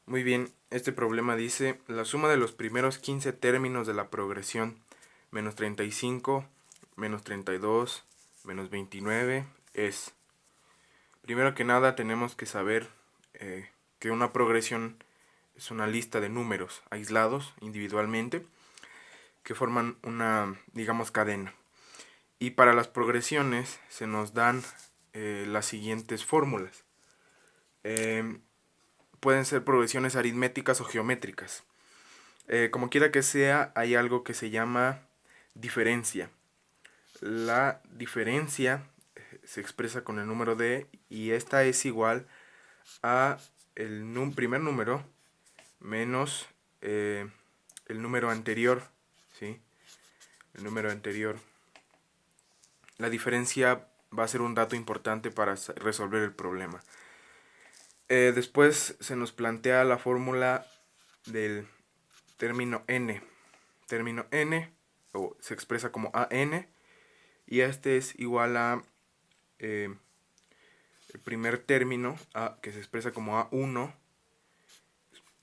Muy bien, este problema dice la suma de los primeros 15 términos de la progresión menos 35, menos 32, menos 29 es. Primero que nada tenemos que saber que una progresión es una lista de números aislados individualmente que forman una, digamos, cadena. Y para las progresiones se nos dan las siguientes fórmulas. Pueden ser progresiones aritméticas o geométricas. Como quiera que sea, hay algo que se llama diferencia. La diferencia se expresa con el número d y esta es igual a el primer número menos el número anterior, ¿sí? El número anterior. La diferencia va a ser un dato importante para resolver el problema. Después se nos plantea la fórmula del término n. Término n o se expresa como an y este es igual a el primer término que se expresa como a1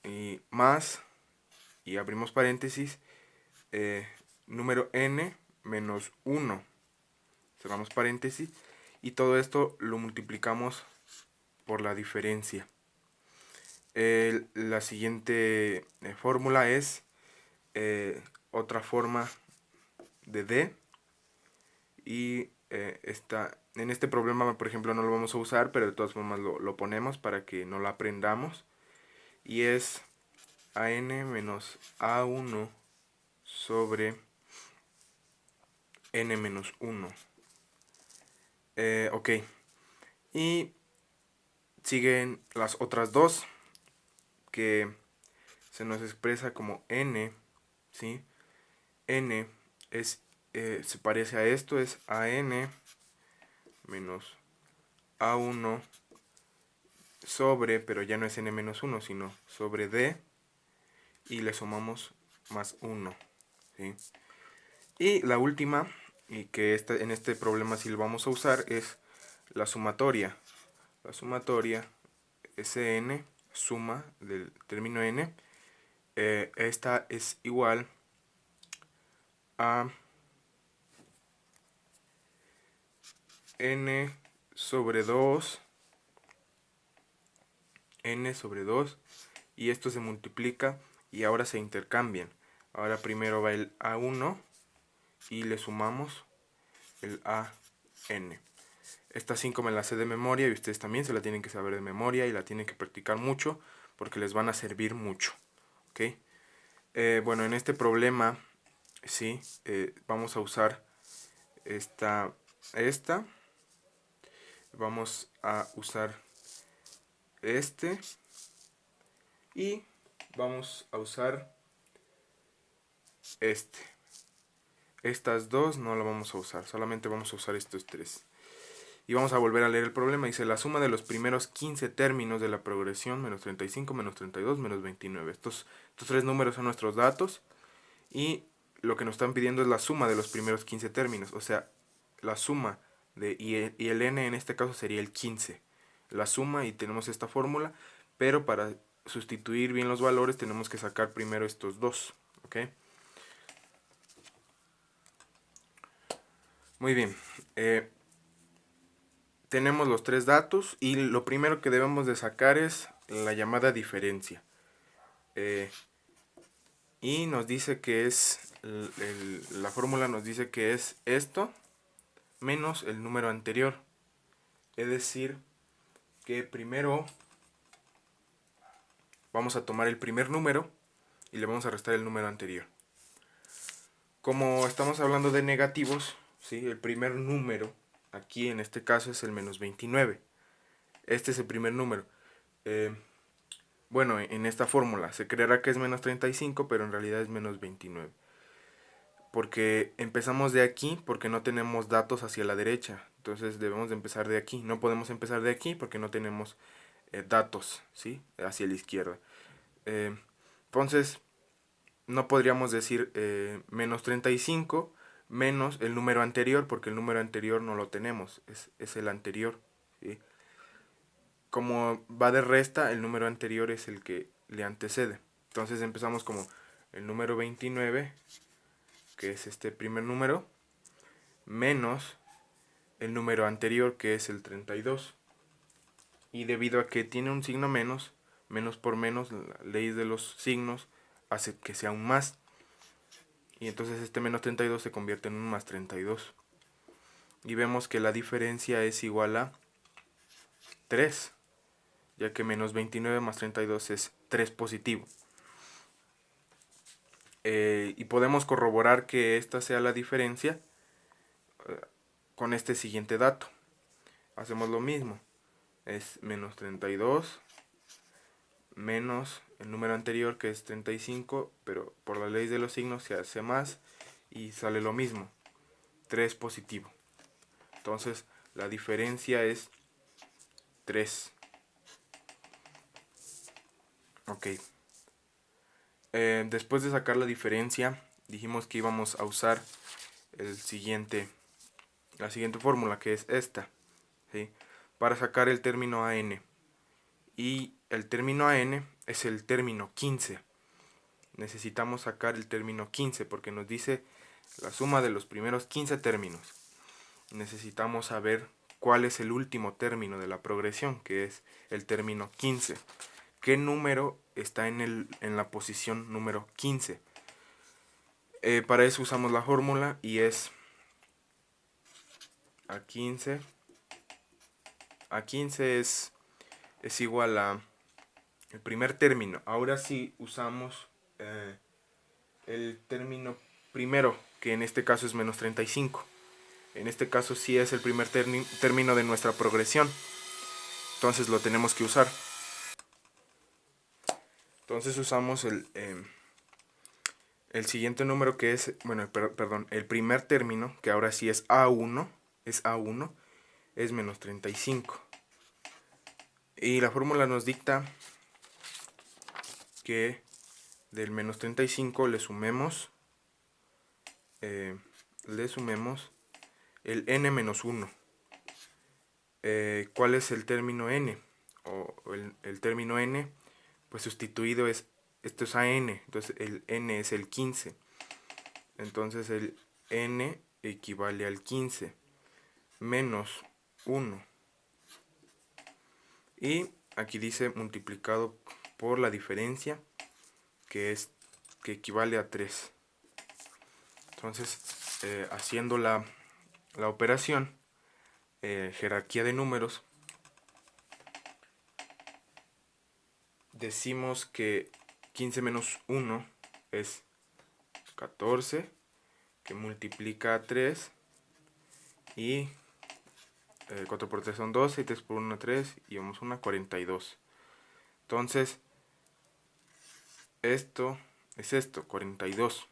y más, y abrimos paréntesis, número n menos 1, cerramos paréntesis, y todo esto lo multiplicamos por la diferencia. La siguiente fórmula es otra forma de d, y en este problema, por ejemplo, no lo vamos a usar, pero de todas formas lo ponemos para que no lo aprendamos, y es an menos a1 sobre n menos 1. Ok, y siguen las otras dos que se nos expresa como n, ¿sí? N es, se parece a esto, es an menos a1 sobre, pero ya no es n menos 1, sino sobre d, y le sumamos más 1, ¿sí? Y la última, y que en este problema sí lo vamos a usar, es la sumatoria. La sumatoria, Sn, suma del término n, esta es igual a n sobre 2, y esto se multiplica y ahora se intercambian. Ahora primero va el a1 y le sumamos el an. Esta 5 me la sé de memoria y ustedes también se la tienen que saber de memoria y la tienen que practicar mucho porque les van a servir mucho. ¿Okay? Bueno, en este problema sí, vamos a usar esta. Vamos a usar este y vamos a usar este. Estas dos no lo vamos a usar, solamente vamos a usar estos tres. Y vamos a volver a leer el problema. Dice la suma de los primeros 15 términos de la progresión, menos 35, menos 32, menos 29. Estos tres números son nuestros datos. Y lo que nos están pidiendo es la suma de los primeros 15 términos. O sea, la suma y el n en este caso sería el 15. La suma, y tenemos esta fórmula. Pero para sustituir bien los valores tenemos que sacar primero estos dos. ¿Ok? Muy bien. Tenemos los tres datos y lo primero que debemos de sacar es la llamada diferencia. Y nos dice que es, la fórmula nos dice que es esto menos el número anterior. Es decir, que primero vamos a tomar el primer número y le vamos a restar el número anterior. Como estamos hablando de negativos, ¿sí? El primer número aquí en este caso es el menos 29. Este es el primer número. Bueno, en esta fórmula se creerá que es menos 35, pero en realidad es menos 29. Porque empezamos de aquí porque no tenemos datos hacia la derecha. Entonces debemos de empezar de aquí. No podemos empezar de aquí porque no tenemos datos, ¿sí? Hacia la izquierda. Entonces no podríamos decir menos 35 menos el número anterior, porque el número anterior no lo tenemos, es el anterior, ¿sí? Como va de resta, el número anterior es el que le antecede. Entonces empezamos como el número 29, que es este primer número, menos el número anterior, que es el 32. Y debido a que tiene un signo menos, menos por menos, la ley de los signos hace que sea un más. Y entonces este menos 32 se convierte en un más 32. Y vemos que la diferencia es igual a 3, ya que menos 29 más 32 es 3 positivo. Y podemos corroborar que esta sea la diferencia con este siguiente dato. Hacemos lo mismo. Es menos 32 menos el número anterior, que es 35, pero por la ley de los signos se hace más y sale lo mismo, 3 positivo. Entonces la diferencia es 3. Ok. Después de sacar la diferencia, dijimos que íbamos a usar la siguiente fórmula, que es esta, ¿sí? Para sacar el término AN. Y el término AN es el término 15. Necesitamos sacar el término 15 porque nos dice la suma de los primeros 15 términos. Necesitamos saber cuál es el último término de la progresión, que es el término 15. ¿Qué número está en la posición número 15? Para eso usamos la fórmula y es A15. A15 es igual a el primer término. Ahora sí usamos el término primero, que en este caso es menos 35. En este caso sí es el primer término de nuestra progresión. Entonces lo tenemos que usar. Entonces usamos el siguiente número, que es, bueno, perdón, el primer término, que ahora sí es A1, es menos 35. Y la fórmula nos dicta que del menos 35 le sumemos el n menos 1. ¿Cuál es el término n? O el término n, pues sustituido esto es AN, entonces el n es el 15. Entonces el n equivale al 15 menos 1. Y aquí dice multiplicado por la diferencia, que equivale a 3. Entonces, haciendo la operación, jerarquía de números, decimos que 15 menos 1 es 14, que multiplica a 3, y 4 por 3 son 12, y 3 por 1 3, y vamos a una 42. Entonces, esto es 42.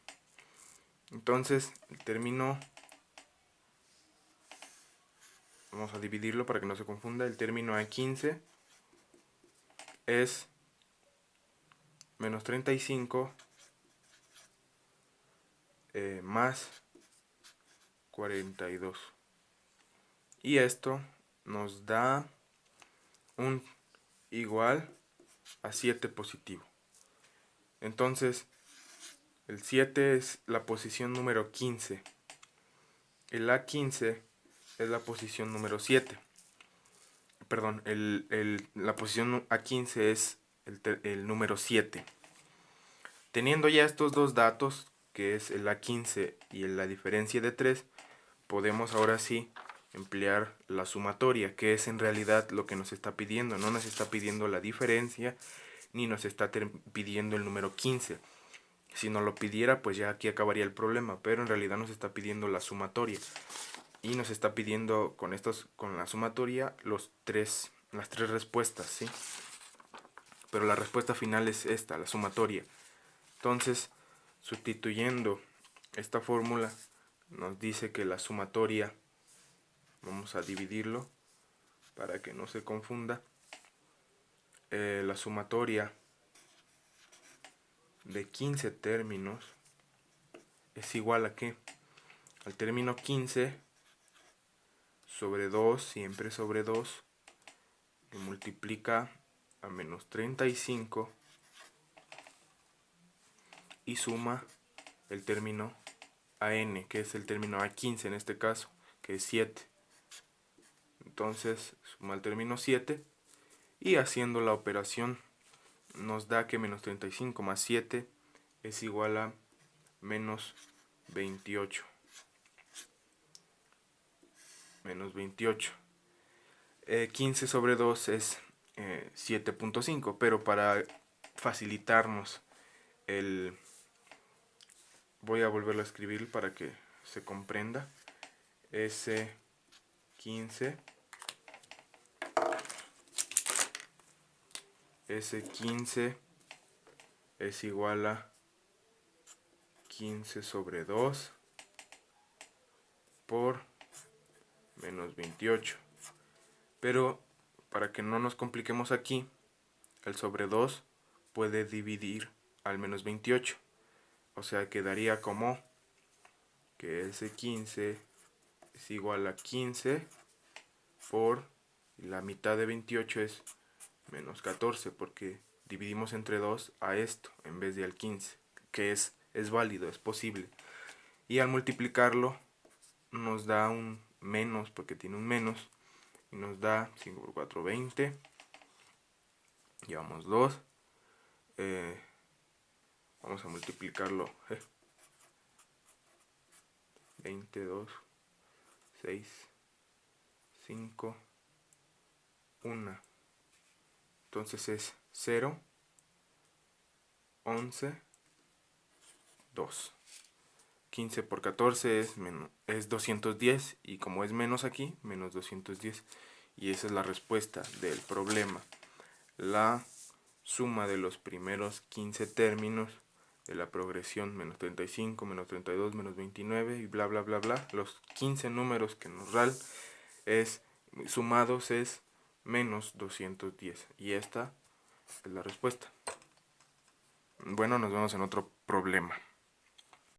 Entonces, el término, vamos a dividirlo para que no se confunda, el término A15 es menos 35 más 42. Y esto nos da un igual a 7 positivo. Entonces, el 7 es la posición número 15. El A15 es la posición número 7. Perdón, la posición A15 es el número 7. Teniendo ya estos dos datos, que es el A15 y la diferencia de 3, podemos ahora sí emplear la sumatoria, que es en realidad lo que nos está pidiendo. No nos está pidiendo la diferencia, ni nos está pidiendo el número 15. Si nos lo pidiera, pues ya aquí acabaría el problema, pero en realidad nos está pidiendo la sumatoria. Y nos está pidiendo con la sumatoria las tres respuestas, ¿sí? Pero la respuesta final es esta, la sumatoria. Entonces, sustituyendo esta fórmula, nos dice que la sumatoria, vamos a dividirlo para que no se confunda, la sumatoria de 15 términos es igual a ¿qué? Al término 15 sobre 2, siempre sobre 2, que multiplica a menos 35 y suma el término a n, que es el término a 15 en este caso, que es 7. Entonces suma el término 7 y haciendo la operación nos da que menos 35 más 7 es igual a menos 28. Menos 28. 15 sobre 2 es 7.5, pero para facilitarnos el... Voy a volverlo a escribir para que se comprenda. S15 es igual a 15 sobre 2 por menos 28. Pero para que no nos compliquemos aquí, el sobre 2 puede dividir al menos 28. O sea, quedaría como que S15 es igual a 15 por la mitad de 28 es menos 14, porque dividimos entre 2 a esto en vez de al 15, que es válido, es posible. Y al multiplicarlo nos da un menos, porque tiene un menos, y nos da 5 por 4, 20. Llevamos 2. Vamos a multiplicarlo. 22, 6, 5, 1. Entonces es 0, 11, 2. 15 por 14 es 210 y como es menos aquí, menos 210. Y esa es la respuesta del problema. La suma de los primeros 15 términos de la progresión menos 35, menos 32, menos 29 y bla bla bla bla. Los 15 números que nos dan sumados es menos 210. Y esta es la respuesta. Bueno, nos vemos en otro problema.